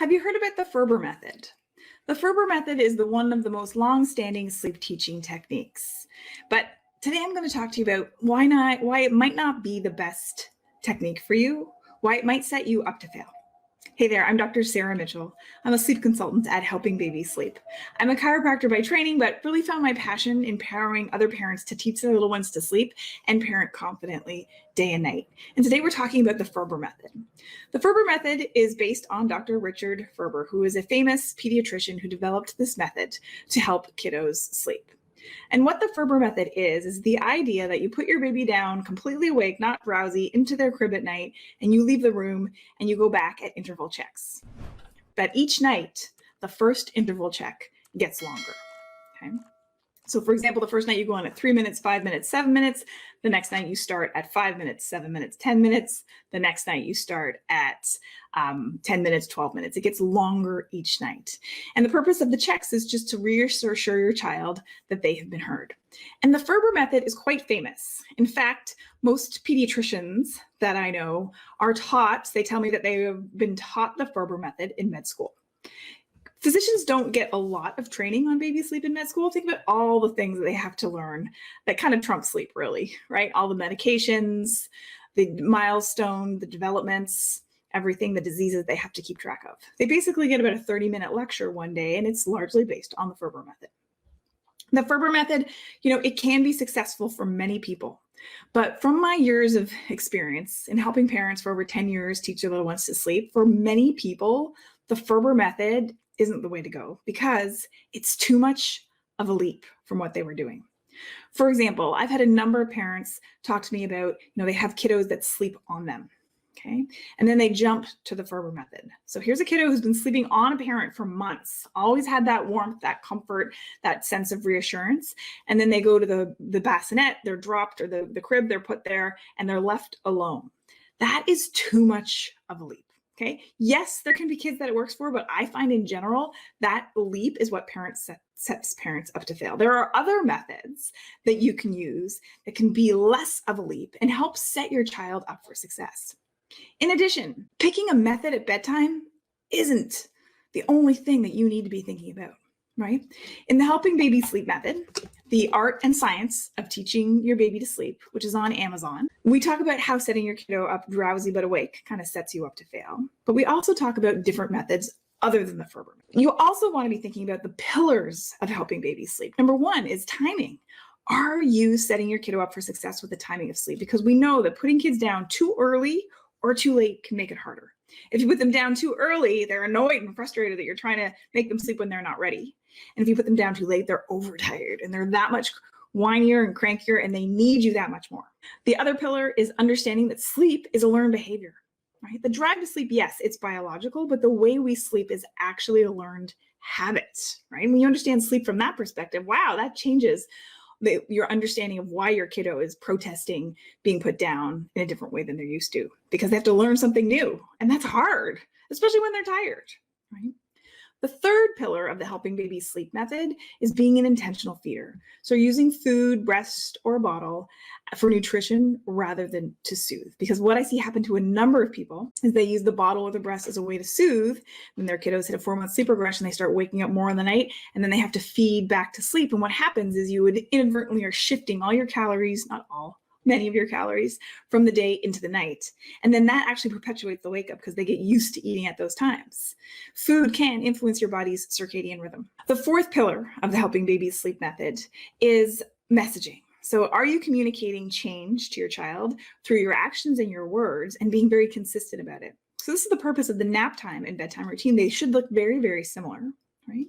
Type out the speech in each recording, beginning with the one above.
Have you heard about the Ferber method? The Ferber method is one of the most long-standing sleep teaching techniques. But today I'm going to talk to you about why it might not be the best technique for you, why it might set you up to fail. Hey there, I'm Dr. Sarah Mitchell. I'm a sleep consultant at Helping Babies Sleep. I'm a chiropractor by training, but really found my passion empowering other parents to teach their little ones to sleep and parent confidently day and night. And today we're talking about the Ferber method. The Ferber method is based on Dr. Richard Ferber, who is a famous pediatrician who developed this method to help kiddos sleep. And what the Ferber method is the idea that you put your baby down completely awake, not drowsy, into their crib at night, and you leave the room and you go back at interval checks. But each night, the first interval check gets longer. Okay? So for example, the first night you go on at 3 minutes, 5 minutes, 7 minutes. The next night you start at 5 minutes, 7 minutes, 10 minutes. The next night you start at 10 minutes, 12 minutes. It gets longer each night. And the purpose of the checks is just to reassure your child that they have been heard. And the Ferber method is quite famous. In fact, most pediatricians that I know are taught, they tell me that they have been taught the Ferber method in med school. Physicians don't get a lot of training on baby sleep in med school. Think about all the things that they have to learn that kind of trump sleep, really, right? All the medications, the milestone, the developments, everything, the diseases they have to keep track of. They basically get about a 30-minute lecture one day, and it's largely based on the Ferber method. The Ferber method, it can be successful for many people. But from my years of experience in helping parents for over 10 years teach their little ones to sleep, for many people, the Ferber method isn't the way to go because it's too much of a leap from what they were doing. For example, I've had a number of parents talk to me about, they have kiddos that sleep on them, okay? And then they jump to the Ferber method. So here's a kiddo who's been sleeping on a parent for months, always had that warmth, that comfort, that sense of reassurance. And then they go to the bassinet, they're dropped, or the crib, they're put there, and they're left alone. That is too much of a leap. Okay. Yes, there can be kids that it works for, but I find in general that leap is what sets parents up to fail. There are other methods that you can use that can be less of a leap and help set your child up for success. In addition, picking a method at bedtime isn't the only thing that you need to be thinking about, right? In the Helping Baby Sleep method, the art and science of teaching your baby to sleep, which is on Amazon, we talk about how setting your kiddo up drowsy but awake kind of sets you up to fail. But we also talk about different methods other than the Ferber. You also want to be thinking about the pillars of helping babies sleep. Number one is timing. Are you setting your kiddo up for success with the timing of sleep? Because we know that putting kids down too early or too late can make it harder. If you put them down too early, they're annoyed and frustrated that you're trying to make them sleep when they're not ready. And if you put them down too late, they're overtired and they're that much whinier and crankier and they need you that much more. The other pillar is understanding that sleep is a learned behavior, right? The drive to sleep, yes, it's biological, but the way we sleep is actually a learned habit, right? And when you understand sleep from that perspective, wow, that changes your understanding of why your kiddo is protesting being put down in a different way than they're used to, because they have to learn something new. And that's hard, especially when they're tired, right? The third pillar of the Helping Baby Sleep method is being an intentional feeder. So using food, breast, or a bottle for nutrition rather than to soothe. Because what I see happen to a number of people is they use the bottle or the breast as a way to soothe. When their kiddos hit a 4-month sleep regression, they start waking up more in the night, and then they have to feed back to sleep. And what happens is you would inadvertently are shifting all your calories, not all, many of your calories from the day into the night. And then that actually perpetuates the wake up because they get used to eating at those times. Food can influence your body's circadian rhythm. The fourth pillar of the Helping Babies Sleep method is messaging. So are you communicating change to your child through your actions and your words and being very consistent about it? So this is the purpose of the nap time and bedtime routine. They should look very, very similar, right?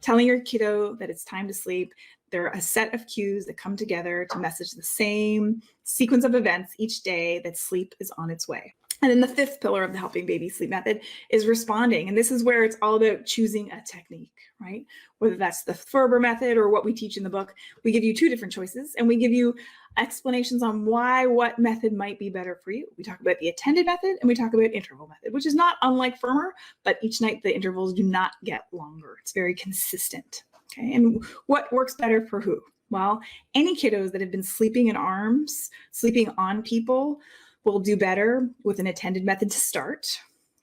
Telling your kiddo that it's time to sleep. They're a set of cues that come together to message the same sequence of events each day that sleep is on its way. And then the fifth pillar of the Helping Baby Sleep method is responding. And this is where it's all about choosing a technique, right? Whether that's the Ferber method or what we teach in the book, we give you two different choices and we give you explanations on why what method might be better for you. We talk about the attended method and we talk about interval method, which is not unlike Ferber, but each night the intervals do not get longer. It's very consistent. Okay, and what works better for who? Well, any kiddos that have been sleeping in arms, sleeping on people will do better with an attended method to start,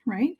right?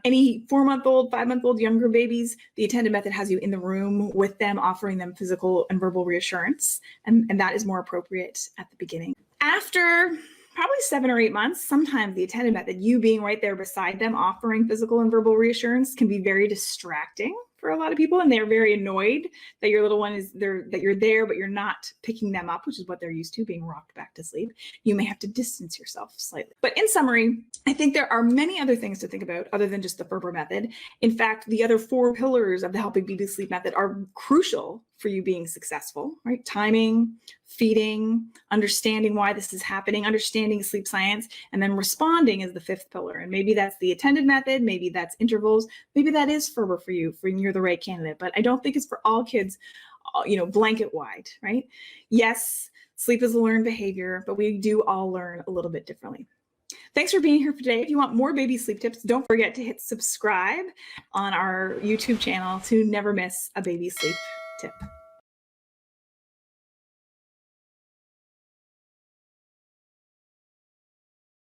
Any 4-month-old, 5-month-old, younger babies, the attended method has you in the room with them, offering them physical and verbal reassurance, and that is more appropriate at the beginning. After probably 7 or 8 months, sometimes the attended method, you being right there beside them, offering physical and verbal reassurance, can be very distracting for a lot of people, and they're very annoyed that your little one is there, that you're there, but you're not picking them up, which is what they're used to, being rocked back to sleep. You may have to distance yourself slightly. But in summary, I think there are many other things to think about other than just the Ferber method. In fact, the other 4 pillars of the Helping Babies Sleep method are crucial for you being successful, right? Timing, feeding, understanding why this is happening, understanding sleep science, and then responding is the 5th pillar. And maybe that's the attended method, maybe that's intervals, maybe that is Ferber for you, for you're the right candidate. But I don't think it's for all kids, blanket wide, right? Yes, sleep is a learned behavior, but we do all learn a little bit differently. Thanks for being here today. If you want more baby sleep tips, don't forget to hit subscribe on our YouTube channel to never miss a baby sleep tip.